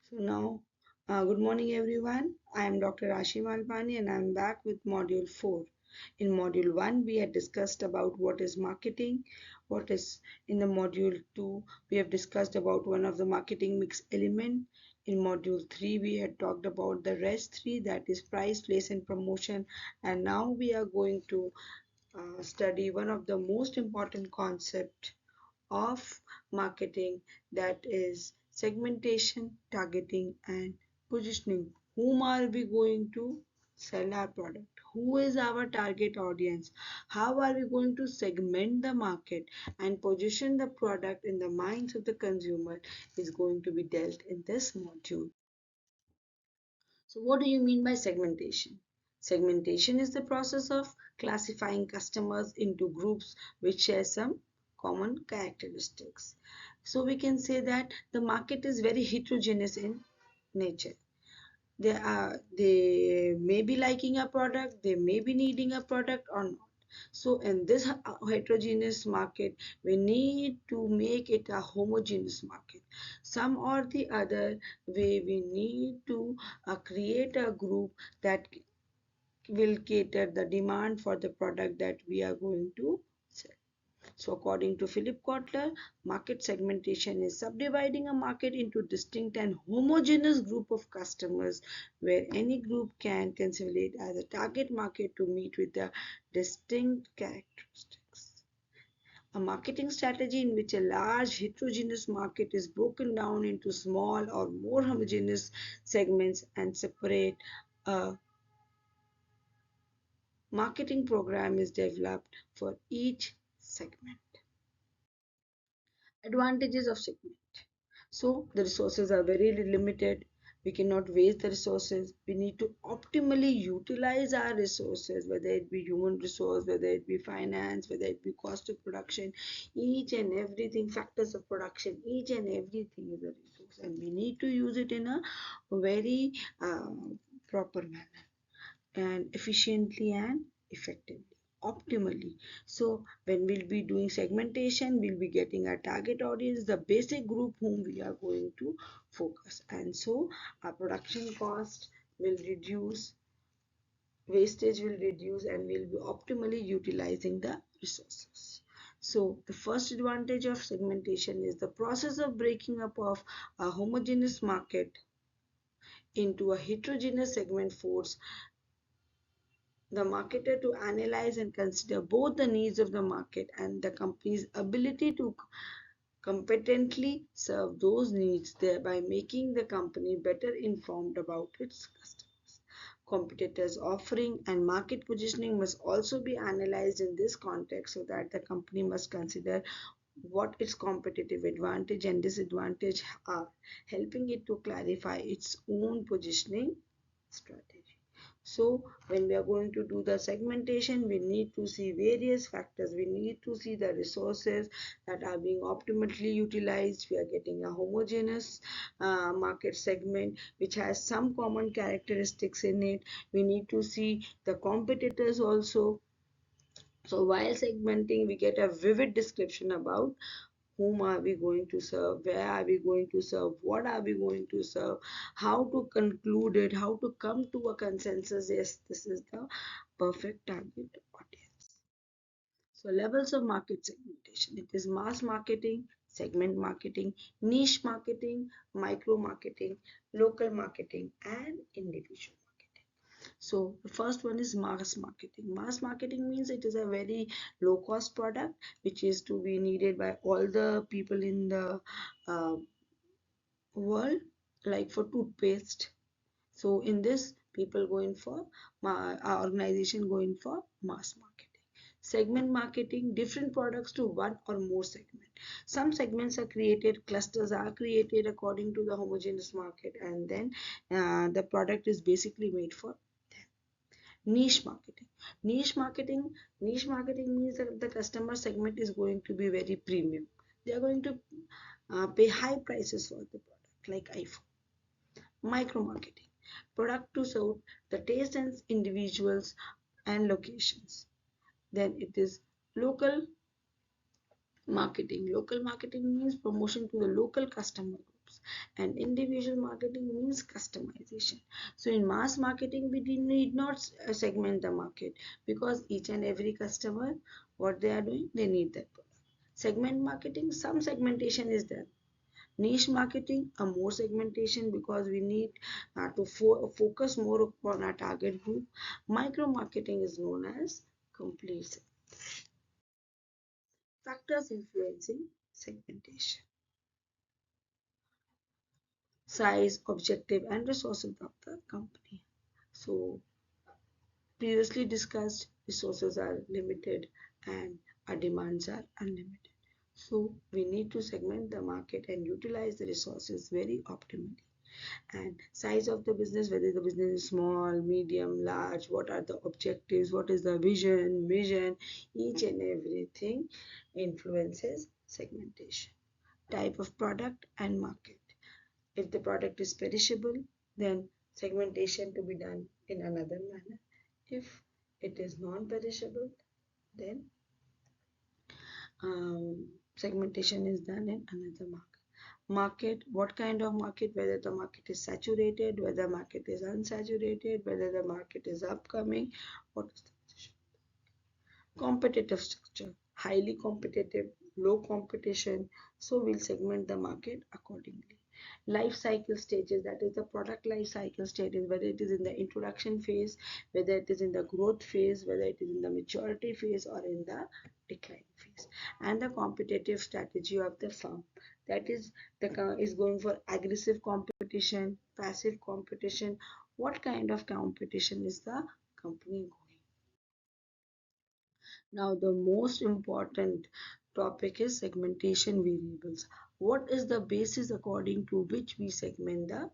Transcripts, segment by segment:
So now, good morning everyone. I am Dr. Rashi Malpani and I am back with Module 4. In Module 1, we had discussed about what is marketing. What is in the Module 2, we have discussed about one of the marketing mix element. In Module 3, we had talked about the rest 3, that is price, place and promotion. And now we are going to study one of the most important concept of marketing, that is segmentation, targeting, and positioning. Whom are we going to sell our product? Who is our target audience? How are we going to segment the market and position the product in the minds of the consumer is going to be dealt in this module. So what do you mean by segmentation? Segmentation is the process of classifying customers into groups which share some common characteristics. So we can say that the market is very heterogeneous in nature. They may be liking a product, they may be needing a product or not. So in this heterogeneous market, we need to make it a homogeneous market. Some or the other way, we need to create a group that will cater the demand for the product that we are going to sell. So according to Philip Kotler, market segmentation is subdividing a market into distinct and homogeneous group of customers where any group can consolidate as a target market to meet with the distinct characteristics. A marketing strategy in which a large heterogeneous market is broken down into small or more homogeneous segments and separate a marketing program is developed for each segment. Advantages of segment. So the resources are very limited. We cannot waste the resources. We need to optimally utilize our resources, whether it be human resource, whether it be finance, whether it be cost of production, each and everything, factors of production, each and everything is a resource, and we need to use it in a very proper manner and efficiently and effectively, optimally. So when we'll be doing segmentation, we'll be getting our target audience, the basic group whom we are going to focus, and so our production cost will reduce, wastage will reduce, and we'll be optimally utilizing the resources. So the first advantage of segmentation is the process of breaking up of a homogeneous market into a heterogeneous segment force the marketer to analyze and consider both the needs of the market and the company's ability to competently serve those needs, thereby making the company better informed about its customers. Competitors' offering and market positioning must also be analyzed in this context so that the company must consider what its competitive advantage and disadvantage are, helping it to clarify its own positioning strategy. So when we are going to do the segmentation, we need to see various factors. We need to see the resources that are being optimally utilized. We are getting a homogeneous market segment which has some common characteristics in it. We need to see the competitors also. So while segmenting, we get a vivid description about whom are we going to serve, where are we going to serve, what are we going to serve, how to conclude it, how to come to a consensus. Yes, this is the perfect target audience. So levels of market segmentation. It is mass marketing, segment marketing, niche marketing, micro marketing, local marketing, and individual. So the first one is mass marketing. Mass marketing means it is a very low cost product which is to be needed by all the people in the uh, world, like for toothpaste. So in this, people going for our organization going for mass marketing. Segment marketing, different products to one or more segment. Some segments are created, clusters are created according to the homogeneous market, and then the product is basically made for niche marketing. Niche marketing means that the customer segment is going to be very premium. They are going to pay high prices for the product, like iPhone. Micro marketing, product to suit the taste and individuals and locations. Then it is local marketing. Local marketing means promotion to the local customer. groups. And individual marketing means customization. So in mass marketing, we need not segment the market, because each and every customer, what they are doing, they need that product. Segment marketing, some segmentation is there. Niche marketing, a more segmentation, because we need to focus more upon our target group. Micro marketing is known as complete. Factors influencing segmentation: size, objective, and resources of the company. So, previously discussed, resources are limited and our demands are unlimited. So, we need to segment the market and utilize the resources very optimally. And size of the business, whether the business is small, medium, large, what are the objectives, what is the vision, each and everything influences segmentation. Type of product and market. If the product is perishable, then segmentation to be done in another manner. If it is non-perishable, then segmentation is done in another market. Market, what kind of market, whether the market is saturated, whether the market is unsaturated, whether the market is upcoming, what is the position. Competitive structure, highly competitive, low competition, so we'll segment the market accordingly. Life cycle stages, that is the product life cycle stages, whether it is in the introduction phase, whether it is in the growth phase, whether it is in the maturity phase or in the decline phase. And the competitive strategy of the firm, that is is going for aggressive competition, passive competition, what kind of competition is the company going. Now, the most important topic is segmentation variables. What is the basis according to which we segment the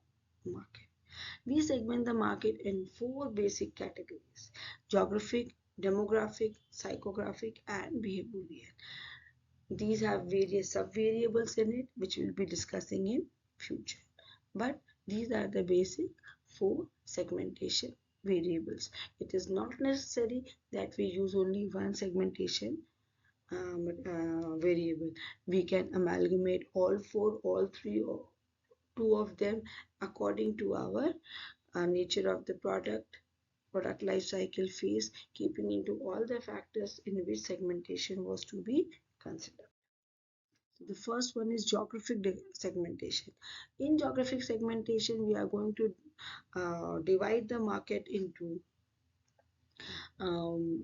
market? We segment the market in four basic categories: geographic, demographic, psychographic, and behavioral. These have various sub-variables in it, which we'll be discussing in future. But these are the basic four segmentation variables. It is not necessary that we use only one segmentation variable. We can amalgamate all four, all three, or two of them according to our nature of the product life cycle phase, keeping into all the factors in which segmentation was to be considered. So the first one is geographic segmentation. In geographic segmentation, we are going to divide the market into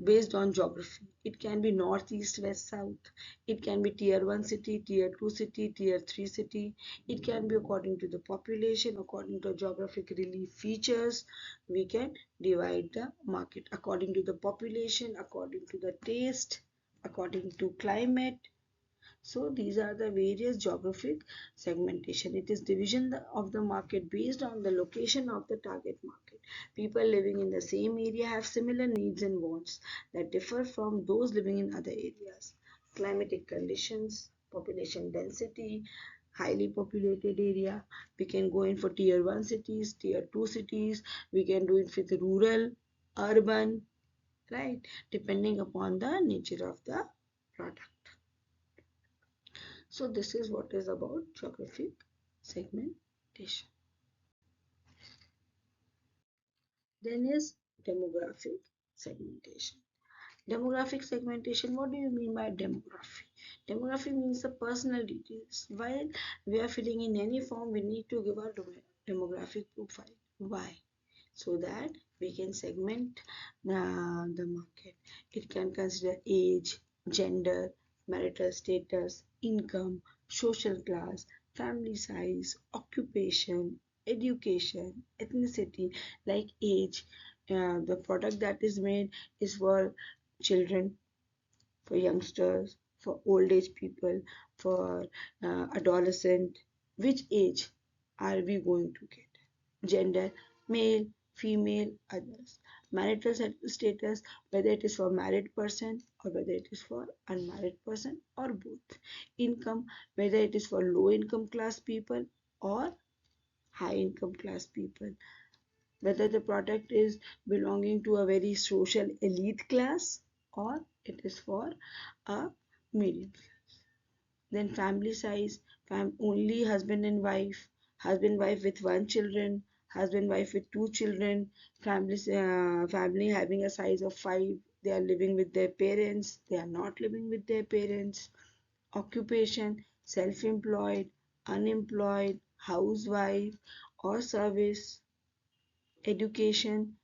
based on geography. It can be north, east, west, south. It can be tier 1 city, tier 2 city, tier 3 city. It can be according to the population, according to geographic relief features. We can divide the market according to the population, according to the taste, according to climate. So these are the various geographic segmentation. It is division of the market based on the location of the target market. People living in the same area have similar needs and wants that differ from those living in other areas. Climatic conditions, population density, highly populated area. We can go in for tier 1 cities, tier 2 cities. We can do it with rural, urban, right? Depending upon the nature of the product. So this is what is about geographic segmentation. Then is demographic segmentation. Demographic segmentation, what do you mean by demography? Demography means the personal details. While we are filling in any form, we need to give our demographic profile. Why? So that we can segment the market. It can consider age, gender, marital status, income, social class, family size, occupation, education, ethnicity, like age. The product that is made is for children, for youngsters, for old age people, for adolescent. Which age are we going to get? Gender, male, female, others. Marital status, whether it is for married person or whether it is for unmarried person or both. Income, whether it is for low income class people or high income class people. Whether the product is belonging to a very social elite class or it is for a medium class. Then family size, only husband wife with one children, husband wife with two children, family having a size of five. They are living with their parents. They are not living with their parents. Occupation, self-employed, unemployed, housewife or service. Education,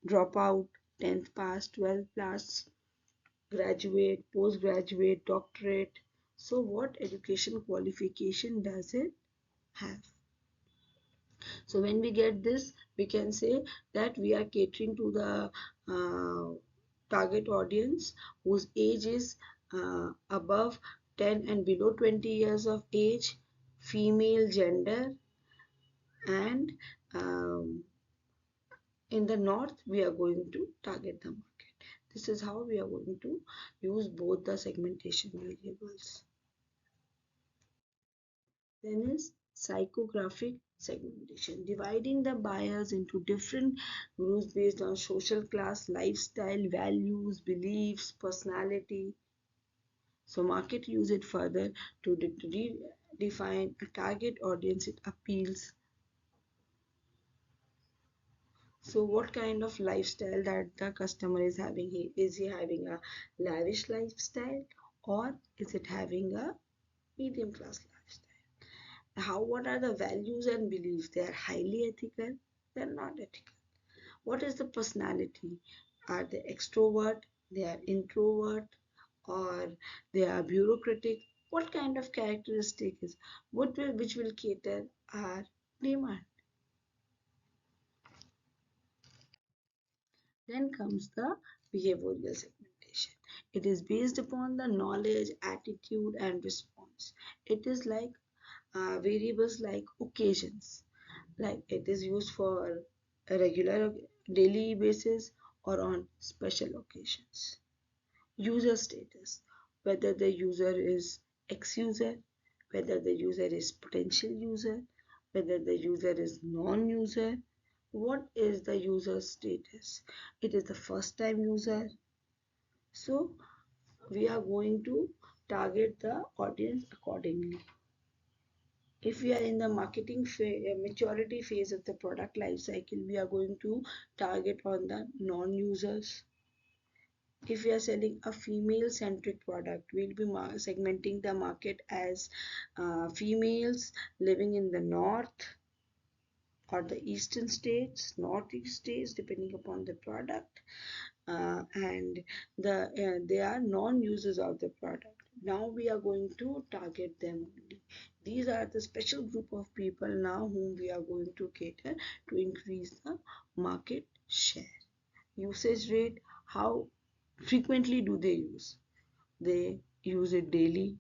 dropout, 10th pass, 12th pass, graduate, postgraduate, doctorate. So, what education qualification does it have? So, when we get this, we can say that we are catering to the target audience whose age is above 10 and below 20 years of age, female gender, and um, in the north, we are going to target the market. This is how we are going to use both the segmentation variables. Then is psychographic segmentation, dividing the buyers into different groups based on social class, lifestyle, values, beliefs, personality. So market use it further to redefine a target audience it appeals. So what kind of lifestyle that the customer is having? Is he having a lavish lifestyle or is it having a medium class lifestyle? What are the values and beliefs? They are highly ethical, they are not ethical. What is the personality? Are they extrovert? They are introvert or they are bureaucratic? What kind of characteristic is which will cater our demand? Then comes the behavioral segmentation. It is based upon the knowledge, attitude, and response. It is like variables like occasions, like it is used for a regular daily basis or on special occasions. User status, whether the user is ex-user, whether the user is potential user, whether the user is non-user. What is the user status? It is the first time user. So we are going to target the audience accordingly. If we are in the maturity phase of the product life cycle, we are going to target on the non-users. If we are selling a female centric product, we'll be segmenting the market as females living in the north or the eastern states, northeast states, depending upon the product, and they are non-users of the product. Now we are going to target them only. These are the special group of people now whom we are going to cater to increase the market share. Usage rate, how frequently do they use? They use it daily.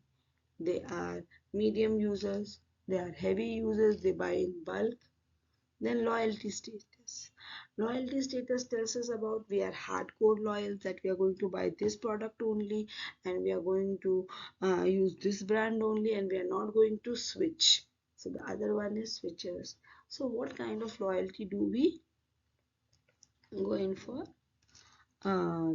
They are medium users. They are heavy users. They buy in bulk. Then loyalty status. Loyalty status tells us about we are hardcore loyal, that we are going to buy this product only and we are going to use this brand only and we are not going to switch. So the other one is switchers. So what kind of loyalty do we go in for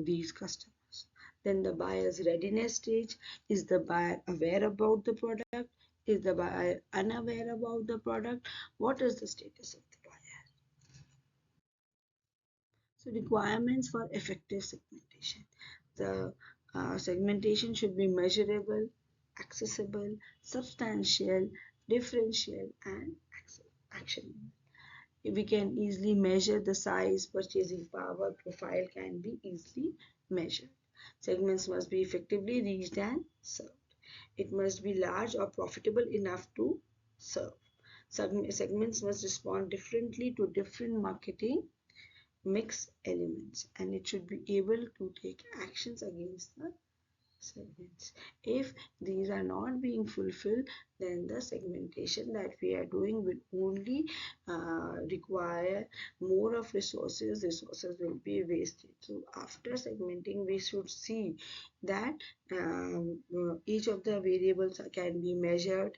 these customers? Then the buyer's readiness stage. Is the buyer aware about the product? Is the buyer unaware about the product? What is the status of the buyer? So requirements for effective segmentation. The segmentation should be measurable, accessible, substantial, differential, and actionable. We can easily measure the size, purchasing power, profile can be easily measured. Segments must be effectively reached and served. It must be large or profitable enough to serve. Segments must respond differently to different marketing mix elements and it should be able to take actions against the segments. If these are not being fulfilled, then the segmentation that we are doing will only require more of resources. Resources will be wasted. So after segmenting, we should see that each of the variables can be measured.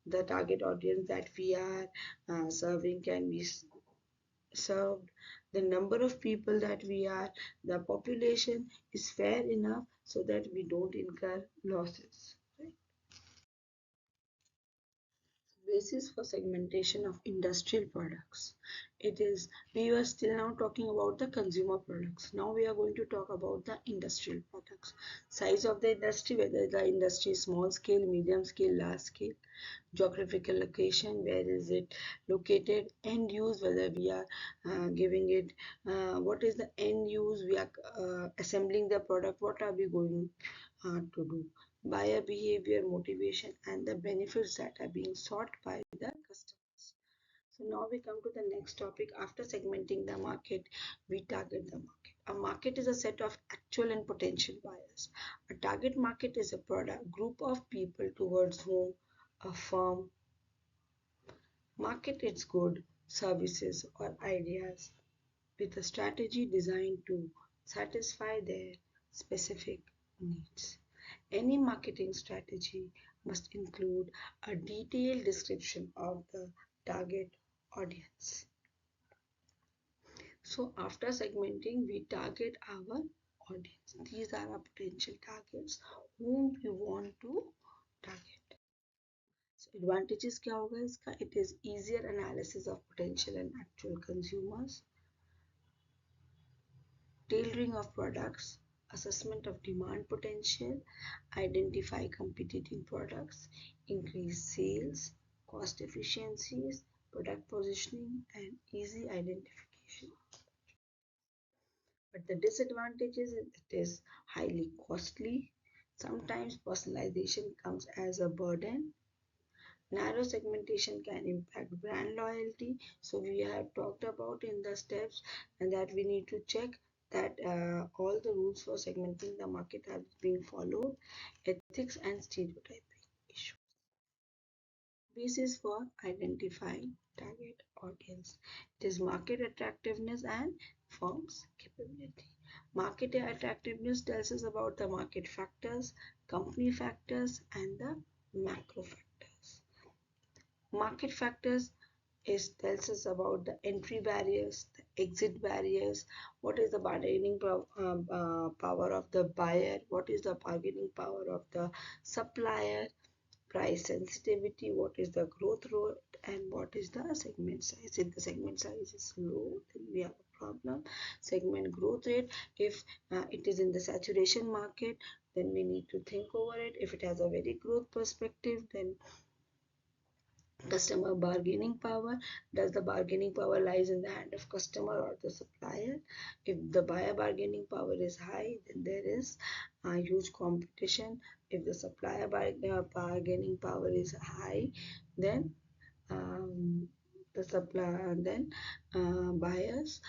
The target audience that we are serving can be served, the number of people that we are, the population is fair enough so that we don't incur losses. Right? Basis for segmentation of industrial products. It is, we were still now talking about the consumer products. Now we are going to talk about the industrial products. Size of the industry, whether the industry is small scale, medium scale, large scale. Geographical location, where is it located. End use, whether we are giving it, what is the end use, we are assembling the product, what are we going to do. Buyer behavior, motivation, and the benefits that are being sought by the customers. So now we come to the next topic. After segmenting the market, we target the market. A market is a set of actual and potential buyers. A target market is a product group of people towards whom a firm market its goods, services, or ideas with a strategy designed to satisfy their specific needs. Any marketing strategy must include a detailed description of the target audience. So after segmenting, we target our audience. These are our potential targets whom we want to target. So advantages क्या होगा इसका? It is easier analysis of potential and actual consumers, tailoring of products, assessment of demand potential, identify competing products, increase sales, cost efficiencies, product positioning, and easy identification. But the disadvantages is it is highly costly. Sometimes personalization comes as a burden. Narrow segmentation can impact brand loyalty. So we have talked about in the steps, and that we need to check that all the rules for segmenting the market have been followed. Ethics and stereotyping issues. Basis for identifying target audience. It is market attractiveness and firm's capability. Market attractiveness tells us about the market factors, company factors, and the macro factors. Market factors tells us about the entry barriers, the exit barriers, what is the bargaining power of the buyer, what is the bargaining power of the supplier, price sensitivity, what is the growth rate, and what is the segment size. If the segment size is low, then we have a problem. Segment growth rate, if it is in the saturation market, then we need to think over it. If it has a very growth perspective, then customer bargaining power, does the bargaining power lies in the hand of customer or the supplier? If the buyer bargaining power is high, then there is a huge competition. If the supplier bargaining power is high, then the supplier and then buyers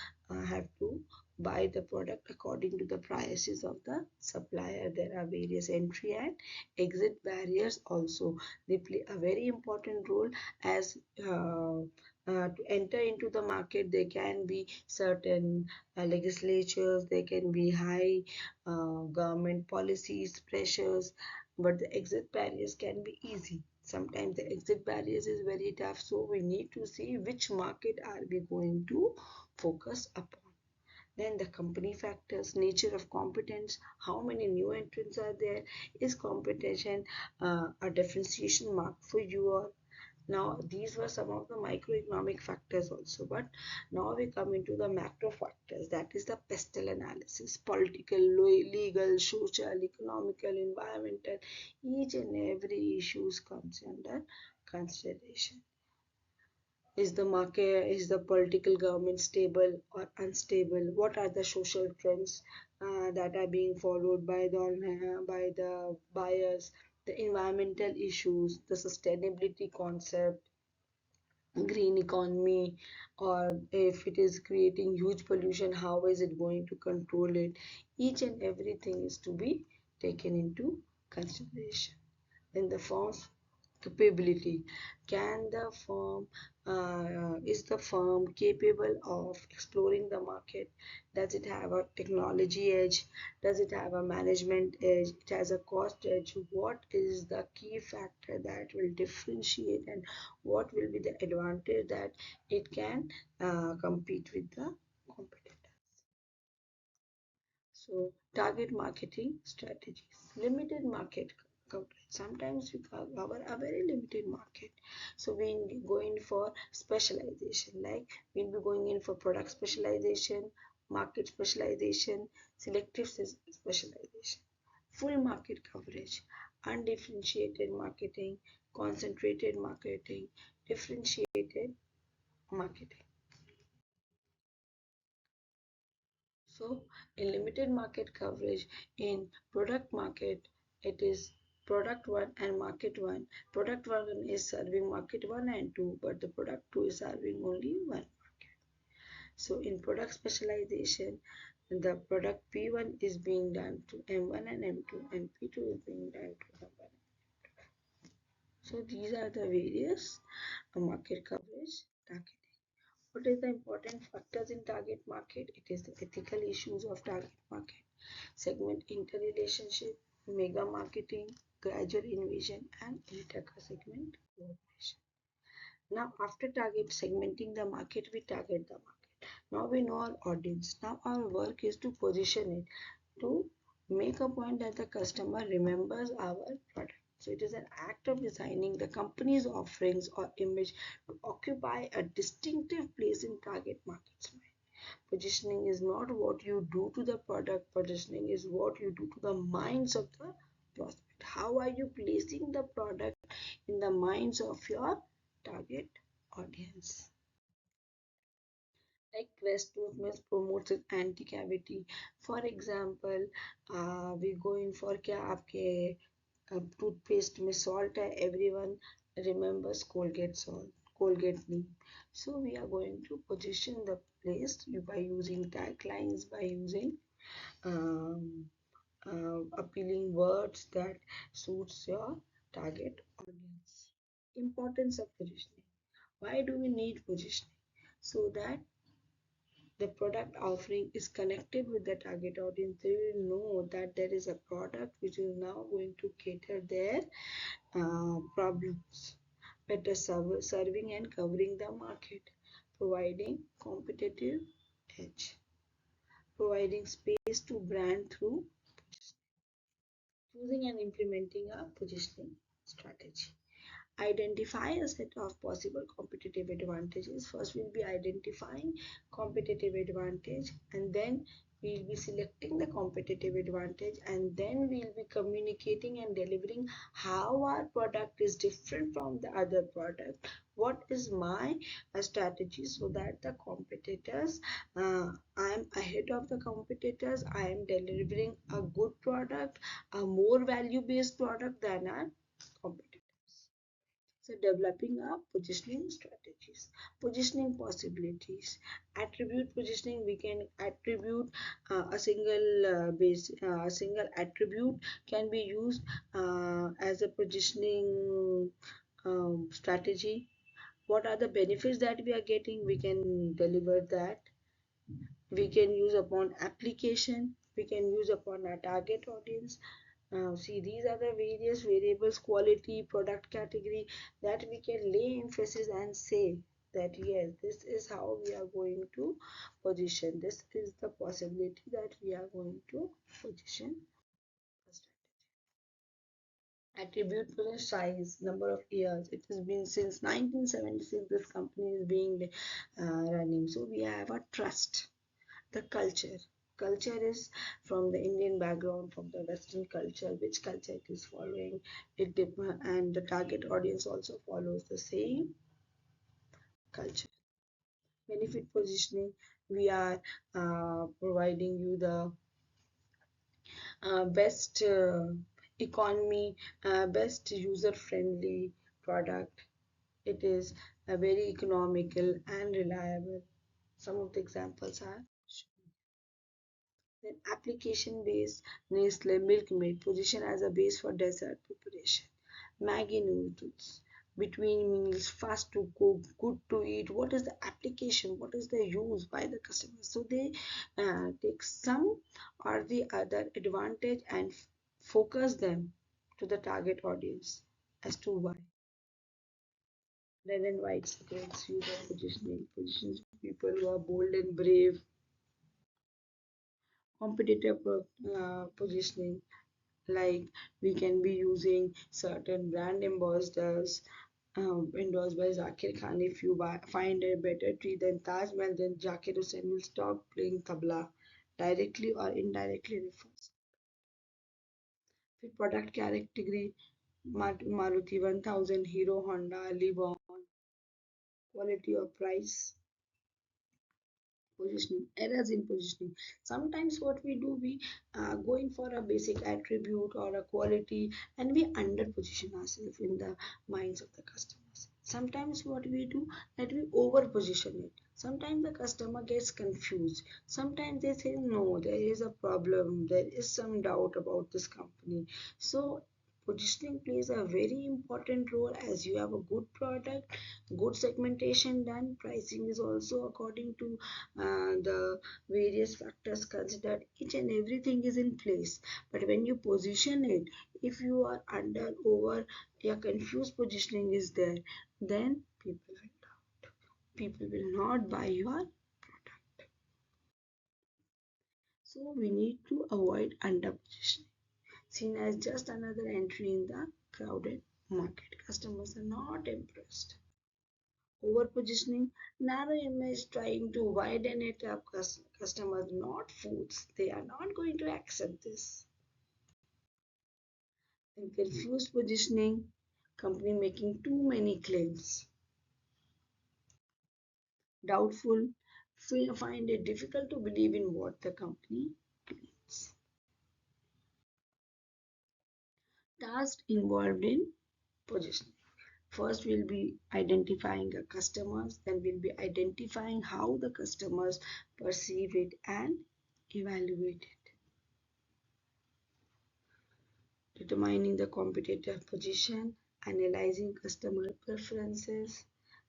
have to buy the product according to the prices of the supplier. There are various entry and exit barriers also. They play a very important role as to enter into the market. There can be certain legislatures, there can be high government policies, pressures, but the exit barriers can be easy. Sometimes the exit barriers is very tough, so we need to see which market are we going to focus upon. Then the company factors, nature of competence, how many new entrants are there, is competition a differentiation mark for you? Or now these were some of the microeconomic factors also, but now we come into the macro factors, that is the pestle analysis, political, legal, social, economical, environmental, each and every issues comes under consideration. Is the market, is the political government stable or unstable? What are the social trends that are being followed by the buyers? The environmental issues, the sustainability concept, green economy, or if it is creating huge pollution, how is it going to control it? Each and everything is to be taken into consideration. Then the firm's capability. Can the firm, is the firm capable of exploring the market? Does it have a technology edge? Does it have a management edge? It has a cost edge. What is the key factor that will differentiate, and what will be the advantage that it can compete with the competitors? So target marketing strategies. Limited market coverage. Sometimes we cover a very limited market. So we go in for specialization, like we'll be going in for product specialization, market specialization, selective specialization, full market coverage, undifferentiated marketing, concentrated marketing, differentiated marketing. So in limited market coverage, in product market, it is product one and market one. Product one is serving market one and two, but the product two is serving only one. So in product specialization, the product P1 is being done to M1 and M2, and P2 is being done to M1. So these are the various market coverage targeting. What is the important factors in target market? It is the ethical issues of target market, segment interrelationship, mega marketing, gradual invasion, and inter-segment cooperation. Now, after target segmenting the market, we target the market. Now we know our audience. Now our work is to position it, to make a point that the customer remembers our product. So it is an act of designing the company's offerings or image to occupy a distinctive place in target market's mind. Positioning is not what you do to the product, positioning is what you do to the minds of the prospect. How are you placing the product in the minds of your target audience? Like Crest toothpaste promotes its anti-cavity. For example, we go in for क्या आपके toothpaste में salt है, everyone remembers Colgate salt, Colgate neem. So we are going to position the place by using taglines, by using um, appealing words that suits your target audience. Importance of positioning. Why do we need positioning? So that the product offering is connected with the target audience. They will know that there is a product which is now going to cater their problems. Better serving and covering the market, providing competitive edge, providing space to brand through choosing and implementing a positioning strategy. Identify a set of possible competitive advantages. First, we'll be identifying competitive advantage, and then we'll be selecting the competitive advantage, and then we'll be communicating and delivering how our product is different from the other product. What is my strategy so that the competitors, I am ahead of the competitors, I am delivering a good product, a more value based product than our competitors. So developing our positioning strategies, positioning possibilities, attribute positioning. We can attribute a single attribute can be used as a positioning strategy. What are the benefits that we are getting? We can deliver that. We can use upon application. We can use upon our target audience. See, these are the various variables, quality, product category, that we can lay emphasis and say that yes, this is how we are going to position. This is the possibility that we are going to position. Attribute to the size, number of years. It has been since 1976 this company is being running. So we have a trust. The culture. Culture is from the Indian background, from the Western culture, which culture it is following. And the target audience also follows the same culture. Benefit positioning. We are providing you the best economy, best user-friendly product. It is very economical and reliable. Some of the examples are then application base, Nestle Milkmaid position as a base for dessert preparation. Maggi noodles, between meals, fast to cook, good to eat. What is the application? What is the use by the customer? So they take some or the other advantage and focus them to the target audience as to why. Red and white secrets, use of positioning, positions people who are bold and brave, competitive positioning. Like we can be using certain brand ambassadors endorsed by Zakir Khan. If you find a better tree than Taj Mahal, then Zakir Hussain will stop playing tabla directly or indirectly refers. With product category, Maruti 1000, Hero, Honda, Livon, quality or price. Positioning, errors in positioning. Sometimes what we do, we going for a basic attribute or a quality, and we under position ourselves in the minds of the customers. Sometimes what we do, that we over position it. Sometimes the customer gets confused. Sometimes they say no, there is a problem, there is some doubt about this company. So positioning plays a very important role. As you have a good product, good segmentation done, pricing is also according to the various factors considered, each and everything is in place. But when you position it, if you are under over, your confused positioning is there, then people will not buy your product. So we need to avoid under positioning, seen as just another entry in the crowded market. Customers are not impressed. Over positioning, narrow image, trying to widen it up. Customers, not foods. They are not going to accept this. And confused positioning, company making too many claims. Doubtful, find it difficult to believe in what the company claims. Task involved in positioning. First, we'll be identifying the customers, then we'll be identifying how the customers perceive it and evaluate it. Determining the competitive position, analyzing customer preferences,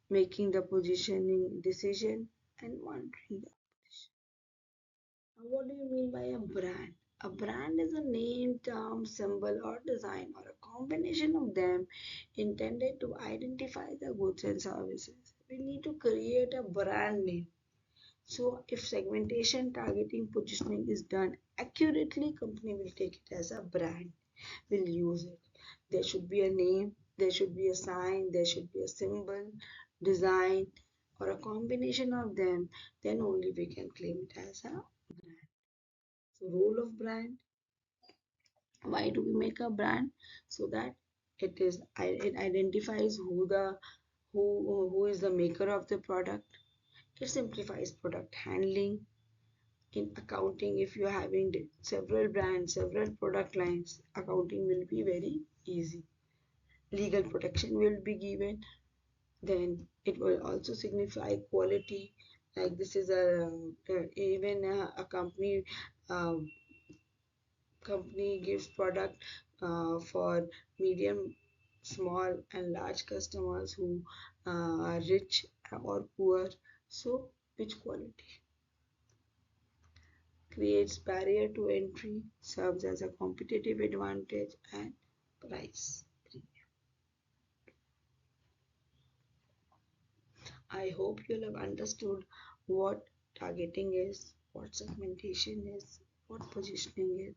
making the positioning decision, and monitoring the competition. Now, what do you mean by a brand? A brand is a name, term, symbol, or design, or a combination of them intended to identify the goods and services. We need to create a brand name. So, if segmentation, targeting, positioning is done accurately, company will take it as a brand, will use it. There should be a name, there should be a sign, there should be a symbol, design, or a combination of them. Then only we can claim it as a brand. So, role of brand. Why do we make a brand? So that it identifies who is the maker of the product. It simplifies product handling. In accounting, if you're having several brands, several product lines, accounting will be very easy. Legal protection will be given. Then it will also signify quality. Like this is even a uh, company gives product for medium, small, and large customers who are rich or poor. So, which quality creates barrier to entry, serves as a competitive advantage, and price. I hope you'll have understood what targeting is, what segmentation is, what positioning is,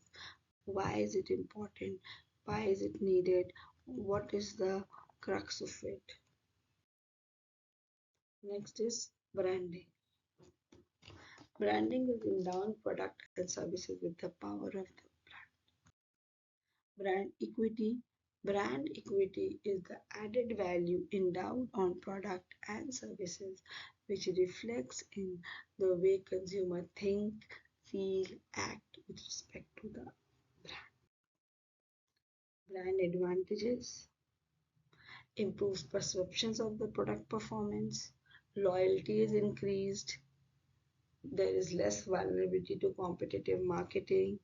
why is it important, why is it needed, what is the crux of it. Next is branding. Branding is endowing product and services with the power of the brand equity. Brand equity is the added value endowed on product and services, which reflects in the way consumer think, feel, act with respect to the brand advantages, improves perceptions of the product performance, loyalty is increased, there is less vulnerability to competitive marketing,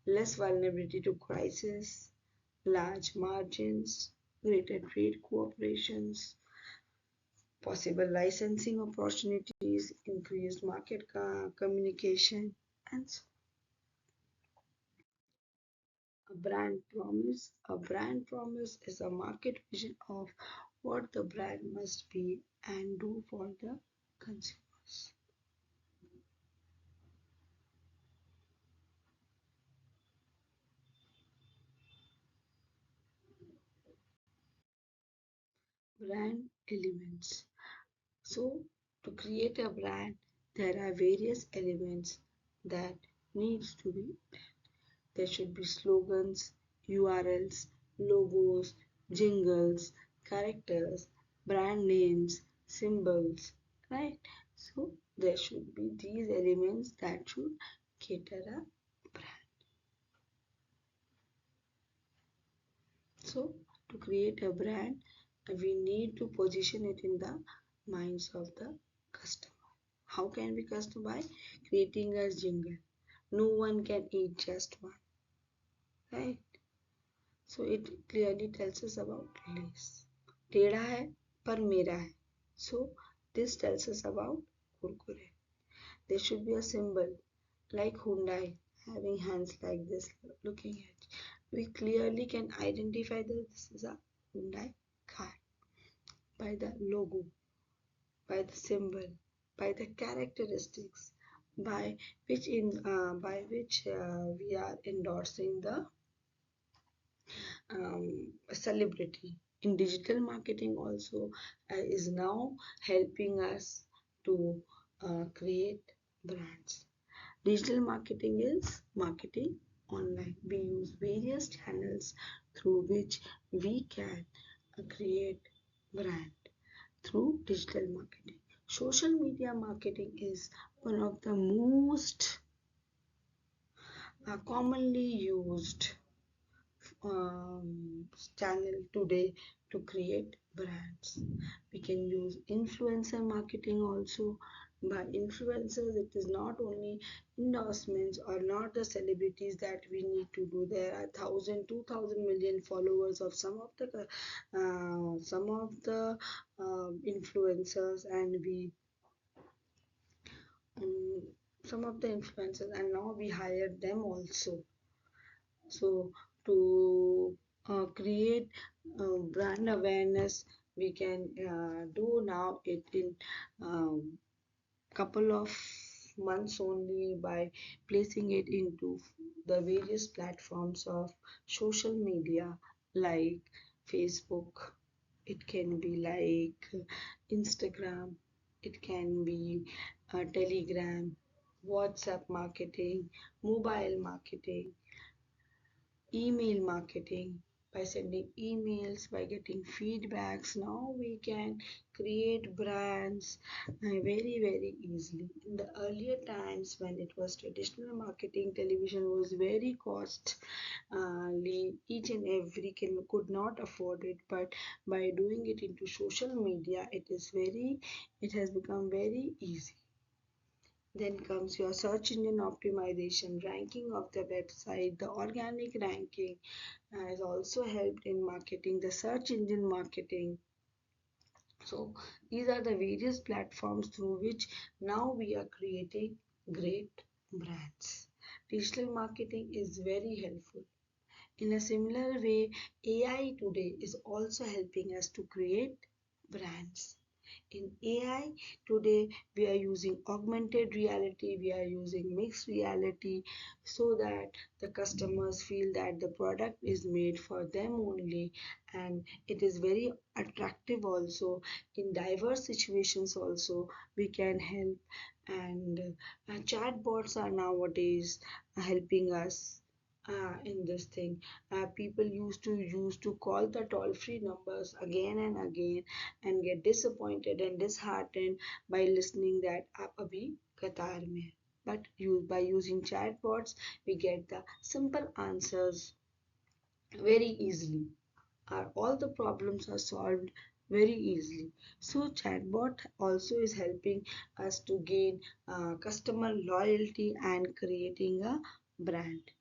less vulnerability to crisis, large margins, greater trade cooperations, possible licensing opportunities, increased market communication, and so a brand promise. A brand promise is a market vision of what the brand must be and do for the consumers. Brand elements. So, to create a brand, there are various elements that needs to be. There should be slogans, URLs, logos, jingles, characters, brand names, symbols, right? So there should be these elements that should cater a brand. So to create a brand, we need to position it in the minds of the customer. How can we customize? Creating a jingle. No one can eat just one, right? So it clearly tells us about Lays. टेढ़ा है पर मेरा है. So this tells us about Kurkure. There should be a symbol like Hyundai having hands like this looking at. We clearly can identify that this is a Hyundai car by the logo, by the symbol, by the characteristics, by which we are endorsing the celebrity. In digital marketing also is now helping us to create brands. Digital marketing is marketing online. We use various channels through which we can create brand through digital marketing. Social media marketing is one of the most commonly used channel today to create brands. We can use influencer marketing also. By influencers, it is not only endorsements or not the celebrities that we need to do. There are 1,000, 2,000 million followers of some of the influencers, and we um, some of the influencers, and now we hire them also. So to create brand awareness, we can do now it in couple of months only by placing it into the various platforms of social media like Facebook. It can be like Instagram. It can be Telegram, WhatsApp marketing, mobile marketing, email marketing. By sending emails, by getting feedbacks, now we can create brands very easily. In the earlier times when it was traditional marketing, television was very costly. Each and every could not afford it, but by doing it into social media, it has become very easy. Then comes your search engine optimization, ranking of the website. The organic ranking has also helped in marketing, the search engine marketing. So these are the various platforms through which now we are creating great brands. Digital marketing is very helpful. In a similar way, AI today is also helping us to create brands. In AI today, we are using augmented reality, we are using mixed reality so that the customers feel that the product is made for them only, and it is very attractive also. In diverse situations also, we can help, and chatbots are nowadays helping us in this thing. People used to call the toll-free numbers again and again and get disappointed and disheartened by listening that आप अभी कतार में हैं. But by using chatbots, we get the simple answers very easily. All the problems are solved very easily. So chatbot also is helping us to gain customer loyalty and creating a brand.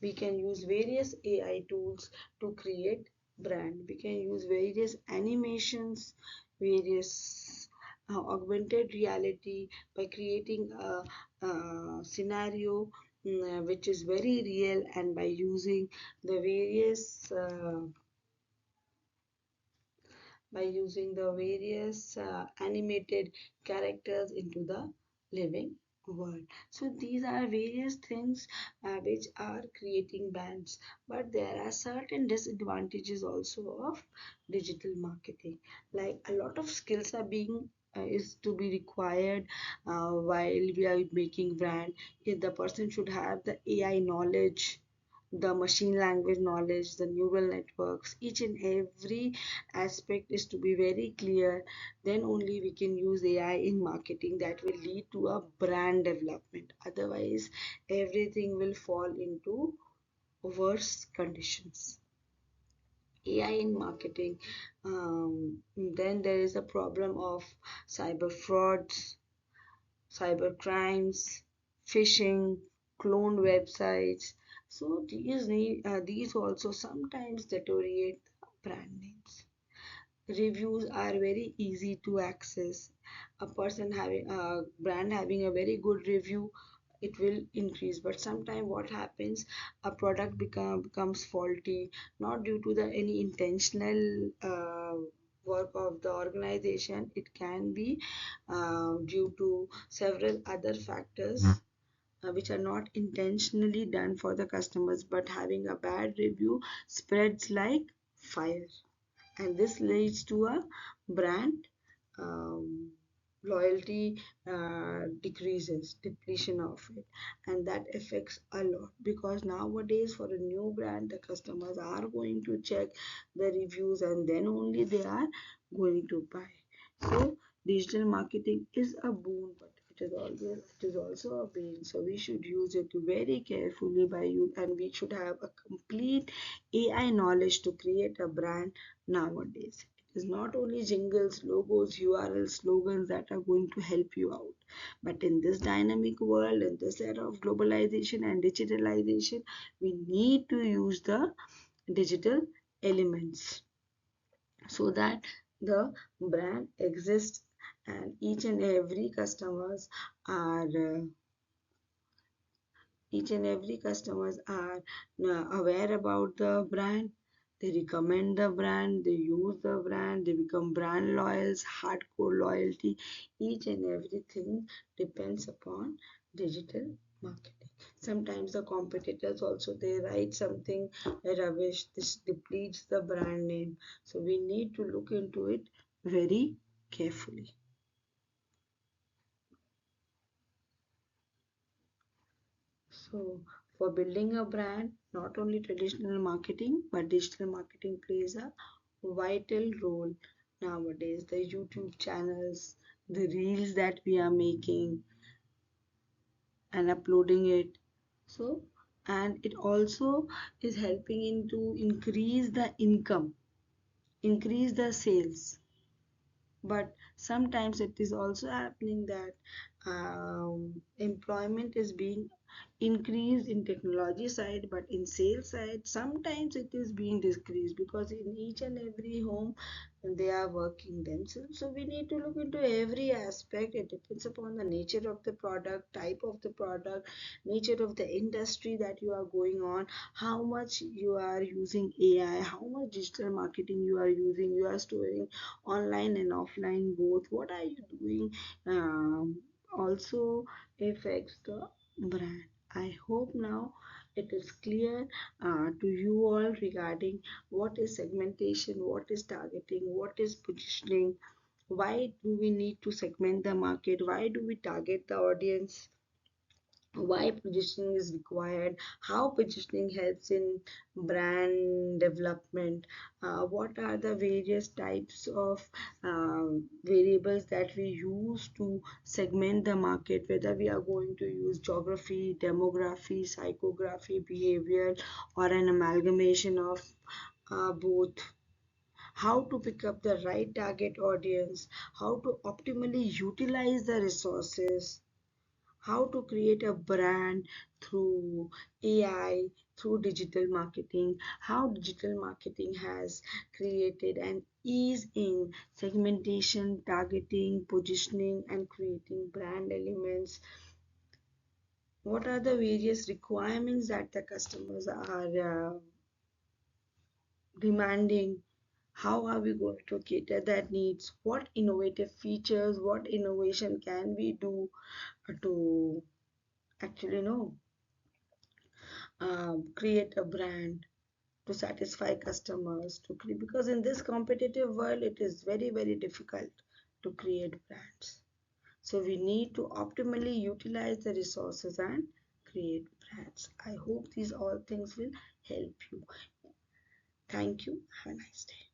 We can use various AI tools to create brand. We can use various animations, various augmented reality by creating a scenario which is very real, and by using the various animated characters into the living world. So these are various things which are creating brands, but there are certain disadvantages also of digital marketing. Like a lot of skills are being is to be required while we are making brand. If the person should have the AI knowledge, the machine language knowledge, the neural networks, each and every aspect is to be very clear. Then only we can use AI in marketing that will lead to a brand development. Otherwise, everything will fall into worse conditions. AI in marketing. Then there is a problem of cyber frauds, cyber crimes, phishing, cloned websites. So these also sometimes deteriorate brand names. Reviews are very easy to access. A person having a brand having a very good review, it will increase. But sometimes what happens, a product becomes faulty, not due to the any intentional work of the organization. It can be due to several other factors which are not intentionally done for the customers, but having a bad review spreads like fire, and this leads to a brand um, loyalty decreases, depletion of it, and that affects a lot, because nowadays for a new brand the customers are going to check the reviews and then only they are going to buy. So digital marketing is a boon, but it is also a bane. So we should use it very carefully by you, and we should have a complete AI knowledge to create a brand nowadays. It is not only jingles, logos, URLs, slogans that are going to help you out. But in this dynamic world, in this era of globalization and digitalization, we need to use the digital elements so that the brand exists and each and every customers are aware about the brand. They recommend the brand, they use the brand, they become brand loyals, hardcore loyalty. Each and everything depends upon digital marketing. Sometimes the competitors also they write something rubbish. This depletes the brand name. So we need to look into it very carefully. So, for building a brand, not only traditional marketing but digital marketing plays a vital role nowadays. The YouTube channels, the reels that we are making and uploading it. So, and it also is helping in to increase the income, increase the sales. But sometimes it is also happening that employment is being increased in technology side, but in sales side sometimes it is being decreased, because in each and every home they are working themselves. So we need to look into every aspect. It depends upon the nature of the product, type of the product, nature of the industry that you are going on, how much you are using AI, how much digital marketing you are using, you are storing online and offline both, what are you doing, also affects the brand. I hope now it is clear to you all regarding what is segmentation, what is targeting, what is positioning, why do we need to segment the market, why do we target the audience, why positioning is required, how positioning helps in brand development, what are the various types of variables that we use to segment the market, whether we are going to use geography, demography, psychography, behavior, or an amalgamation of both. How to pick up the right target audience, how to optimally utilize the resources, how to create a brand through AI, through digital marketing, how digital marketing has created an ease in segmentation, targeting, positioning, and creating brand elements. What are the various requirements that the customers are demanding? How are we going to cater that needs? What innovative features, what innovation can we do to actually know create a brand to satisfy customers to create, because in this competitive world it is very difficult to create brands. So we need to optimally utilize the resources and create brands. I hope these all things will help you. Thank you. Have a nice day.